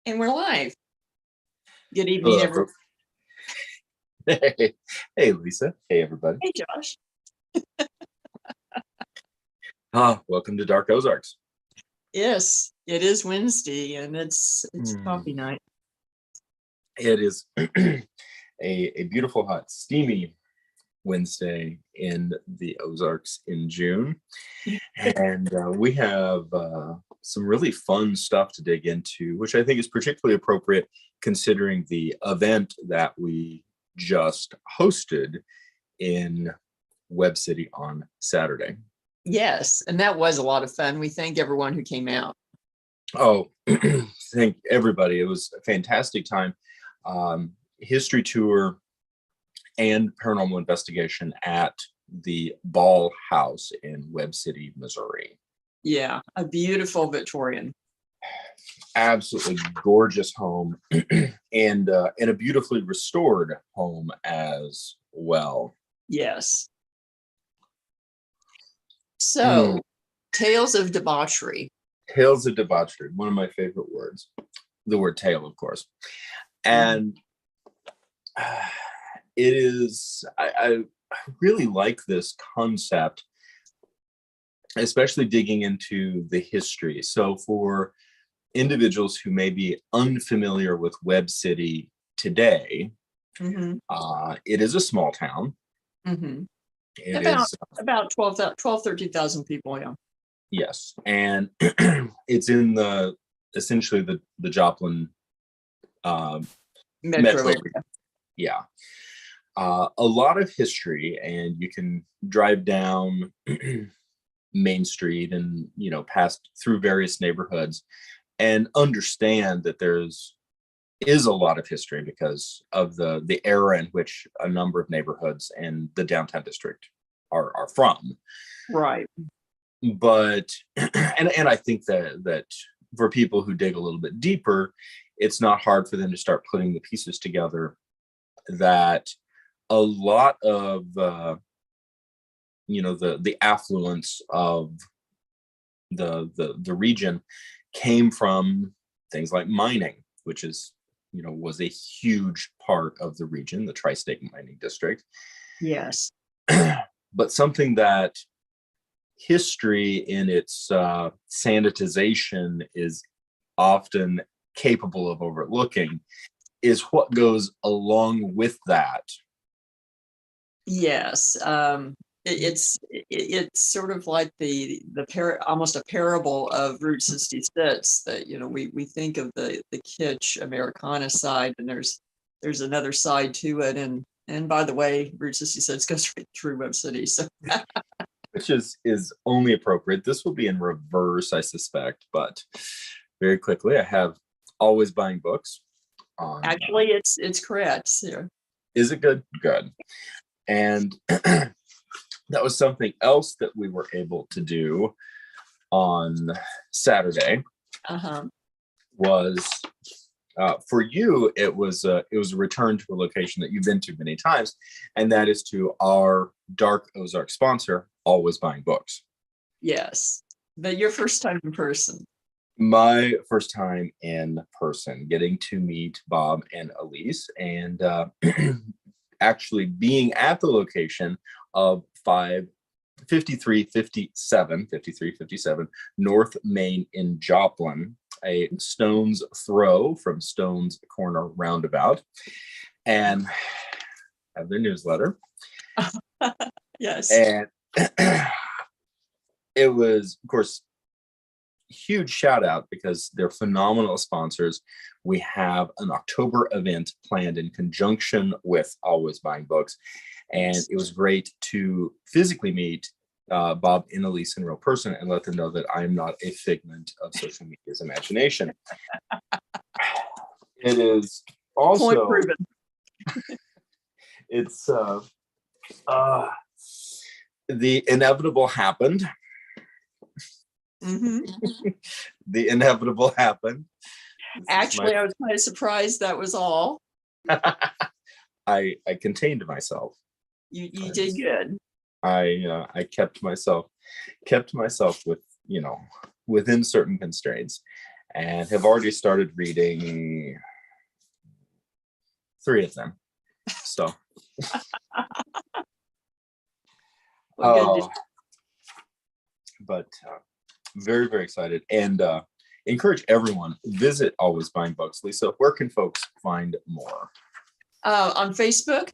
And we're live. Good evening, Hello. everyone. Hey, Lisa. Hey, everybody. Hey, Josh. Welcome to Dark Ozarks. Yes, it is Wednesday, and it's coffee night. It is a beautiful, hot, steamy Wednesday in the Ozarks in June. And we have some really fun stuff to dig into, which I think is particularly appropriate considering the event that we just hosted in Webb City on Saturday. Yes, and that was a lot of fun. We thank everyone who came out. Oh, thank everybody. It was a fantastic time. History tour and paranormal investigation at the Ball House in Webb City, Missouri. Yeah, a beautiful Victorian. Absolutely gorgeous home and a beautifully restored home as well. Yes. So, Tales of Debauchery. Tales of Debauchery, one of my favorite words. The word tale, of course. And it is, I really like this concept, especially digging into the history. So for individuals who may be unfamiliar with Webb City today, it is a small town. About 13,000 people, yeah. Yes, and it's in essentially the Joplin metro area. Yeah. A lot of history, and you can drive down Main Street and pass through various neighborhoods and understand that is a lot of history because of the era in which a number of neighborhoods and the downtown district are from. Right. But and I think that for people who dig a little bit deeper, it's not hard for them to start putting the pieces together that a lot of the affluence of the region came from things like mining, which is was a huge part of the region, the tri-state mining district. Yes. But something that history in its sanitization is often capable of overlooking is what goes along with that. Yes. It's sort of like almost a parable of Route 66 that we think of the kitsch Americana side, and there's another side to it, and by the way, Route 66 goes right through Webb City, so which is only appropriate. This will be in reverse, I suspect, but very quickly, I have Always Buying Books on. Actually, it's correct. Yeah. Is it good? Good. And that was something else that we were able to do on Saturday. Was for you, it was a return to a location that you've been to many times, and that is to our Dark Ozark sponsor, Always Buying Books. Yes, but your first time in person. My first time in person, getting to meet Bob and Elise, and actually being at the location of 5357 North Main in Joplin, a stone's throw from Stone's Corner Roundabout, and have their newsletter. Yes. And it was, of course, huge shout out because they're phenomenal sponsors. We have an October event planned in conjunction with Always Buying Books, and it was great to physically meet Bob and Elise in real person and let them know that I'm not a figment of social media's imagination. It is also point proven. It's the inevitable happened. The inevitable happened. Actually, I was kind of surprised that was all. I contained myself. You did good. I kept myself with within certain constraints, and have already started reading 3 of them. So, Well, good. But very, very excited, and encourage everyone, visit Always Buying Books. Lisa, where can folks find more? On Facebook,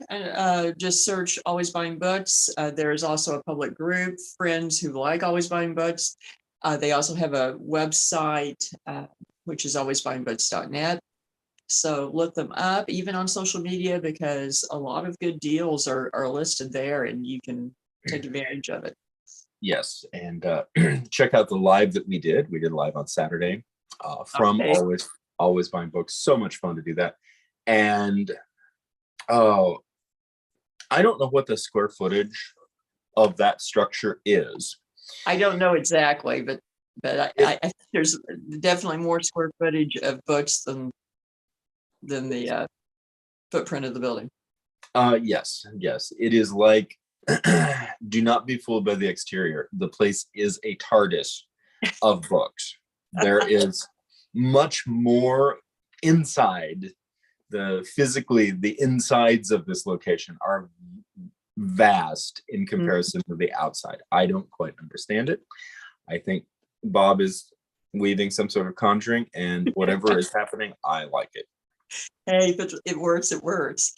just search Always Buying Books. There is also a public group, friends who like Always Buying Books. They also have a website, which is alwaysbuyingbooks.net. So look them up, even on social media, because a lot of good deals are listed there, and you can take advantage of it. Yes, and check out the live that we did. We did live on Saturday from Always Buying Books. So much fun to do that. And oh, I don't know what the square footage of that structure is. I don't know exactly, but I think there's definitely more square footage of books than the footprint of the building. Yes, it is like, do not be fooled by the exterior. The place is a TARDIS of books. There is much more inside. The insides of this location are vast in comparison to the outside. I don't quite understand it. I think Bob is weaving some sort of conjuring, and whatever is happening, I like it. Hey, if it works, it works.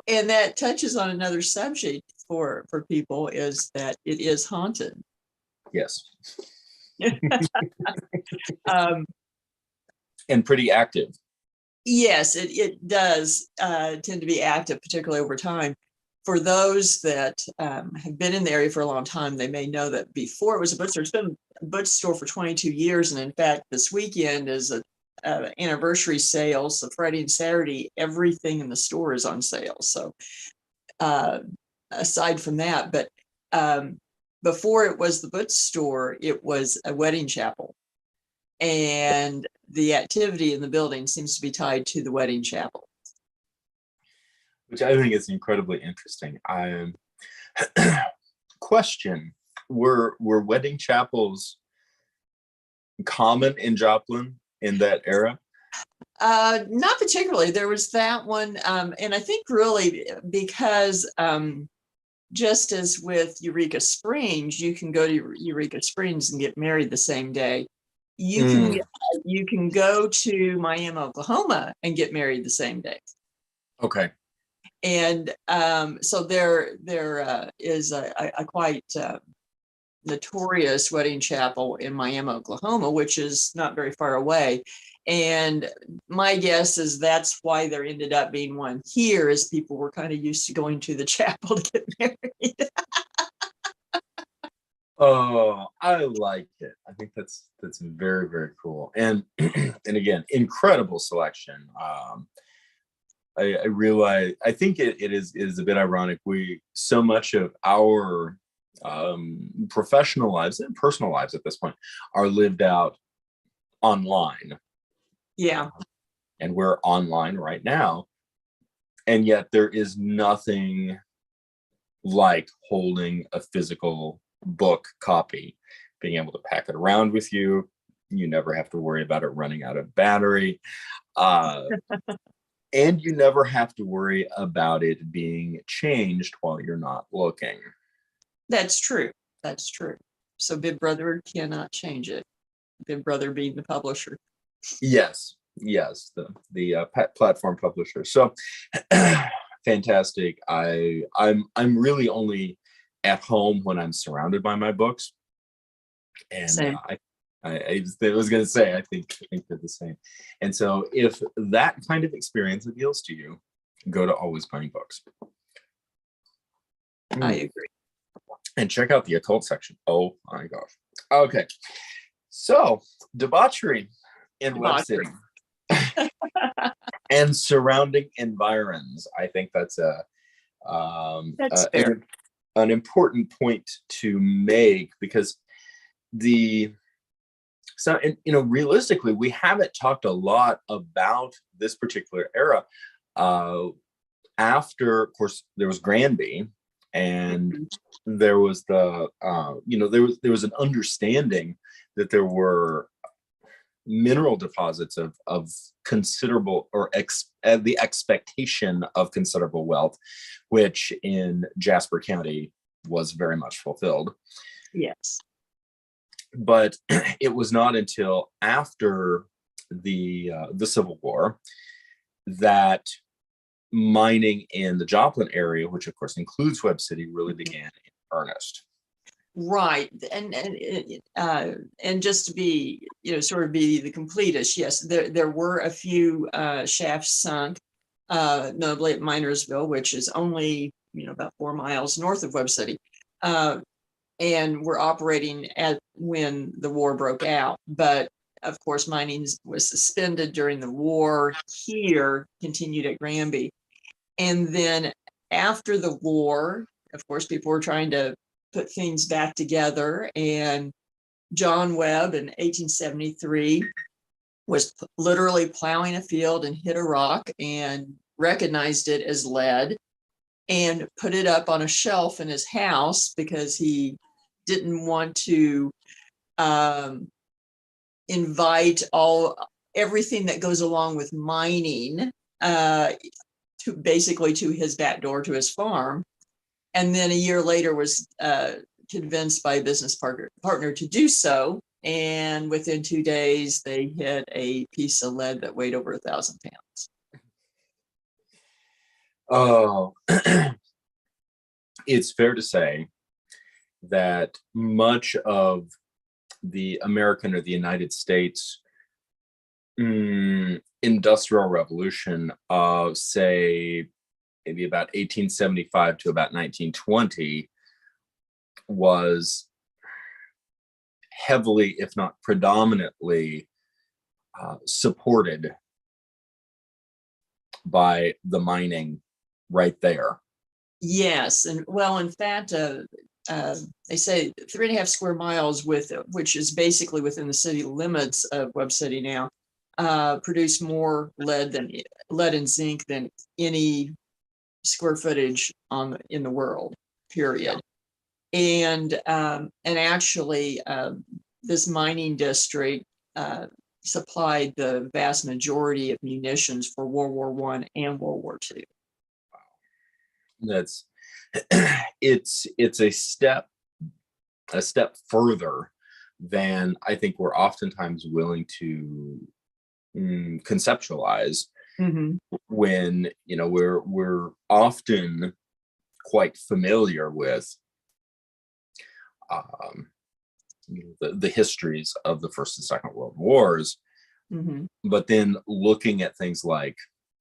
And that touches on another subject for people, is that it is haunted. Yes. And pretty active. Yes, it does tend to be active, particularly over time. For those that have been in the area for a long time, they may know that before it was a bookstore. It's been a bookstore for 22 years. And in fact, this weekend is a anniversary sale. So Friday and Saturday, everything in the store is on sale. So aside from that, but before it was the bookstore, it was a wedding chapel. And the activity in the building seems to be tied to the wedding chapel, which I think is incredibly interesting. Question: Were wedding chapels common in Joplin in that era? Not particularly. There was that one, and I think really because just as with Eureka Springs, you can go to Eureka Springs and get married the same day. You can go to Miami, Oklahoma, and get married the same day. Okay. And so there is a quite notorious wedding chapel in Miami, Oklahoma, which is not very far away. And my guess is that's why there ended up being one here, is people were kind of used to going to the chapel to get married. Oh, I like it. I think that's very, very cool. And and again, incredible selection. I realize, I think it is a bit ironic. So much of our professional lives and personal lives at this point are lived out online. Yeah. And we're online right now. And yet there is nothing like holding a physical book copy, being able to pack it around with you. You never have to worry about it running out of battery. And you never have to worry about it being changed while you're not looking. That's true. That's true. So Big Brother cannot change it. Big Brother being the publisher. Yes, the platform publisher. So fantastic. I'm really only at home when I'm surrounded by my books, and I was going to say I think they're the same. And so if that kind of experience appeals to you, go to Always Buying Books. I agree. And check out the occult section. Oh my gosh. Okay. So Debauchery in Webb City and surrounding environs. I think that's an important point to make, because realistically, we haven't talked a lot about this particular era. After, of course, there was Granby, and there was there was an understanding that there were mineral deposits of considerable, or the expectation of considerable wealth, which in Jasper County was very much fulfilled. Yes. But it was not until after the Civil War that mining in the Joplin area, which of course includes Webb City, really began in earnest. Right, and just to be, sort of be the completest, yes, there were a few shafts sunk, notably at Minersville, which is only about 4 miles north of Webb City, and were operating when the war broke out. But of course, mining was suspended during the war. Here, continued at Granby, and then after the war, of course, people were trying to put things back together, and John Webb in 1873 was literally plowing a field and hit a rock and recognized it as lead and put it up on a shelf in his house because he didn't want to invite everything that goes along with mining to basically to his back door to his farm. And then a year later was convinced by a business partner to do so. And within 2 days, they hit a piece of lead that weighed over 1,000 pounds. Oh, it's fair to say that much of the American, or the United States, industrial revolution of, say, maybe about 1875 to about 1920 was heavily, if not predominantly, supported by the mining right there. Yes, and well, in fact, they say 3.5 square miles, which is basically within the city limits of Webb City now, produce more lead and zinc than any square footage in the world, period. And actually, this mining district supplied the vast majority of munitions for World War I and World War II. That's it's a step further than I think we're oftentimes willing to conceptualize. Mm-hmm. When we're often quite familiar with the histories of the First and Second World Wars, mm-hmm. but then looking at things like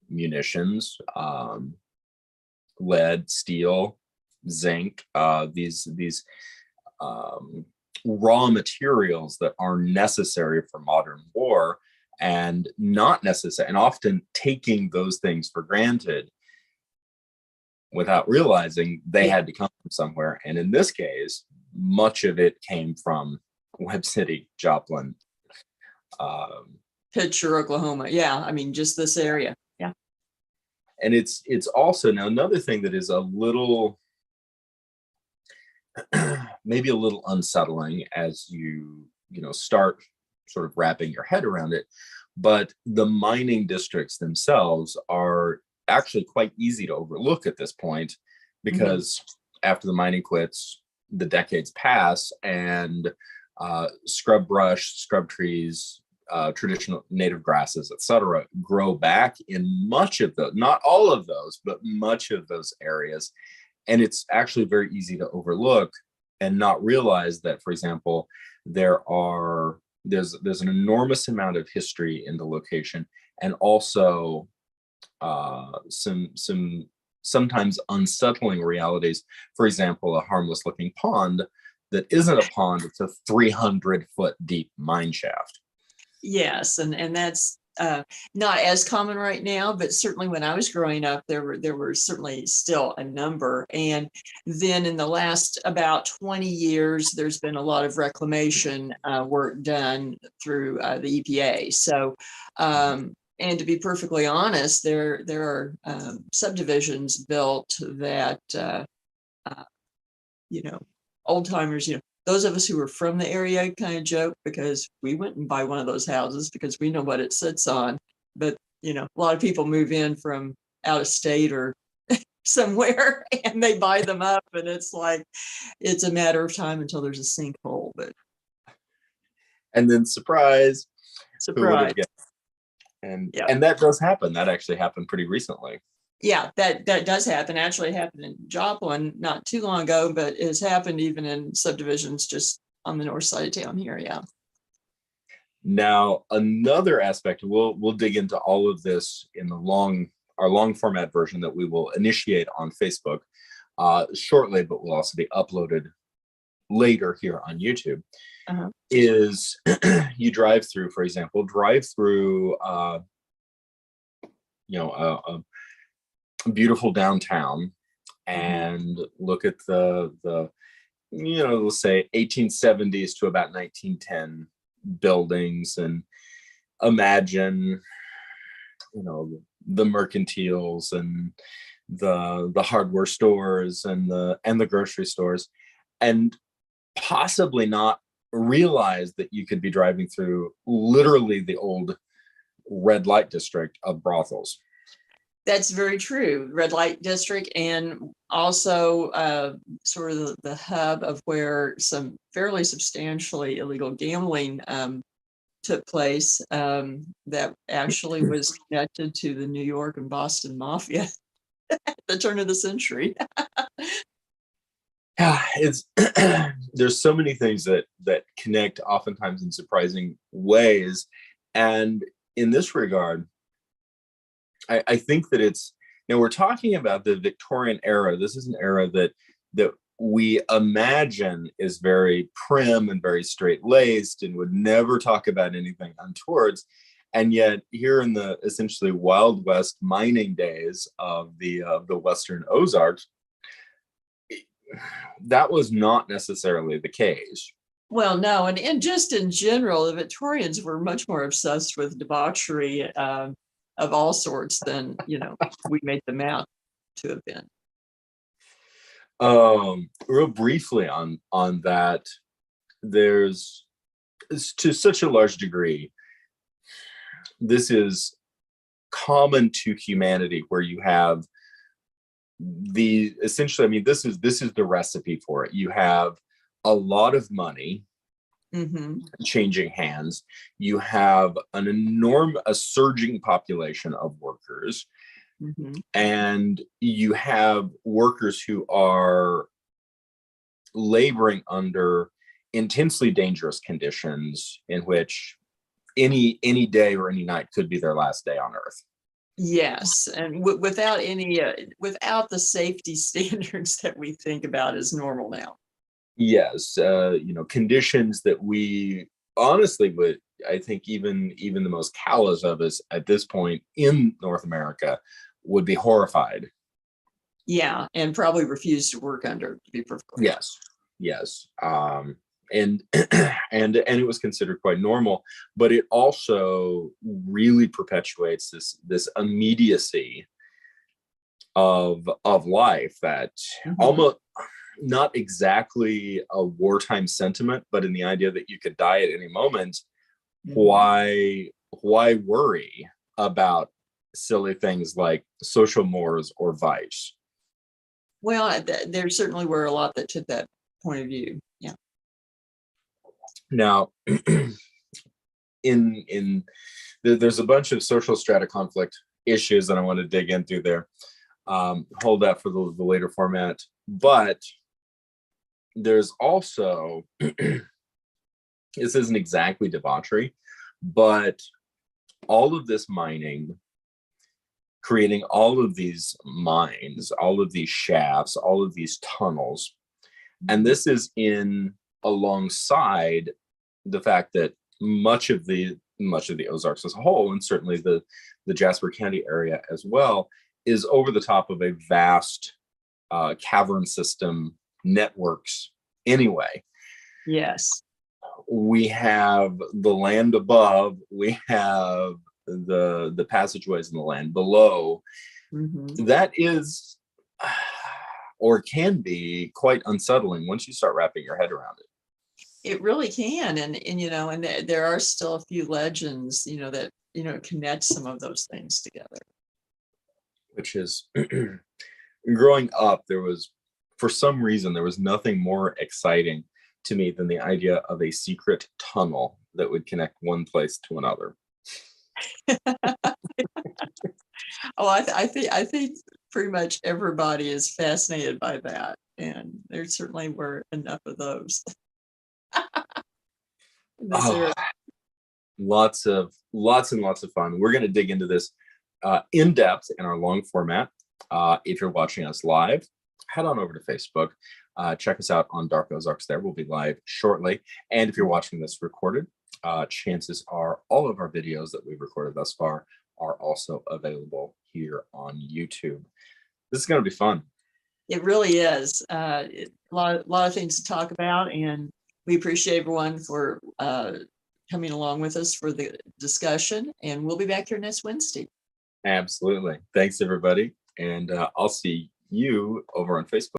munitions, lead, steel, zinc, these raw materials that are necessary for modern war, and not necessary, and often taking those things for granted without realizing they had to come from somewhere. And in this case, much of it came from Webb City, Joplin, Pitcher, Oklahoma. Yeah, I mean, just this area. Yeah. And it's also now another thing that is a little, maybe a little unsettling as you start sort of wrapping your head around it, but the mining districts themselves are actually quite easy to overlook at this point, because after the mining quits, the decades pass, and scrub brush, scrub trees, traditional native grasses, etc., grow back in much of the, not all of those, but much of those areas. And it's actually very easy to overlook and not realize that, for example, there's an enormous amount of history in the location, and also some sometimes unsettling realities. For example, a harmless looking pond that isn't a pond, it's a 300-foot deep mine shaft. Yes, and that's not as common right now, but certainly when I was growing up, there were certainly still a number. And then in the last about 20 years, there's been a lot of reclamation work done through the EPA. So, and to be perfectly honest, there are subdivisions built that, old timers, those of us who were from the area kind of joke because we wouldn't buy one of those houses because we know what it sits on. But, a lot of people move in from out of state or somewhere and they buy them up, and it's like, it's a matter of time until there's a sinkhole. But and then surprise, who would surprise. have guessed? And Yeah. and that does happen. That actually happened pretty recently. Yeah, that does happen. Actually, it happened in Joplin not too long ago, but it has happened even in subdivisions just on the north side of town here. Yeah. Now, another aspect, we'll dig into all of this in our long format version that we will initiate on Facebook shortly, but will also be uploaded later here on YouTube. Uh-huh. Is you drive through, for example, a beautiful downtown and look at the let's say 1870s to about 1910 buildings, and imagine the mercantiles and the hardware stores and the grocery stores, and possibly not realize that you could be driving through literally the old red light district of brothels. That's very true. Red light district, and also sort of the hub of where some fairly substantially illegal gambling took place, that actually was connected to the New York and Boston mafia at the turn of the century. Yeah, it's there's so many things that connect, oftentimes in surprising ways, and in this regard, I think that we're talking about the Victorian era. This is an era that we imagine is very prim and very straight-laced and would never talk about anything untowards. And yet here in the essentially Wild West mining days of the Western Ozarks, that was not necessarily the case. Well, no, and just in general, the Victorians were much more obsessed with debauchery of all sorts than we made them out to have been. Real briefly on that, there's, to such a large degree, this is common to humanity, where you have essentially, I mean, this is the recipe for it. You have a lot of money changing hands. You have a surging population of workers, and you have workers who are laboring under intensely dangerous conditions, in which any day or any night could be their last day on earth. Yes, and without the safety standards that we think about as normal now. Yes, conditions that we honestly would, I think, even the most callous of us at this point in North America would be horrified. Yeah, and probably refuse to work under, to be perfectly honest. Yes. And and it was considered quite normal, but it also really perpetuates this immediacy of life that almost, not exactly a wartime sentiment, but in the idea that you could die at any moment. Why worry about silly things like social mores or vice? Well, there certainly were a lot that took that point of view. Yeah. Now, there's a bunch of social strata conflict issues that I want to dig into there. Hold that for the later format. But there's also, this isn't exactly debauchery, but all of this mining, creating all of these mines, all of these shafts, all of these tunnels, and this is alongside the fact that much of the Ozarks as a whole, and certainly the Jasper County area as well, is over the top of a vast cavern system networks anyway. Yes. We have the land above, we have the passageways in the land below. That is, or can be, quite unsettling once you start wrapping your head around it. It really can, and and there are still a few legends, that connect some of those things together. Which is growing up, there was, for some reason, there was nothing more exciting to me than the idea of a secret tunnel that would connect one place to another. Oh, I think pretty much everybody is fascinated by that, and there certainly were enough of those in this Oh, area. lots and lots of fun. We're going to dig into this in depth in our long format. If you're watching us live, head on over to Facebook. Check us out on Dark Ozarks. There, we'll be live shortly. And if you're watching this recorded, chances are all of our videos that we've recorded thus far are also available here on YouTube. This is going to be fun. It really is a lot of things to talk about, and we appreciate everyone for coming along with us for the discussion. And we'll be back here next Wednesday. Absolutely. Thanks, everybody. And I'll see you over on Facebook.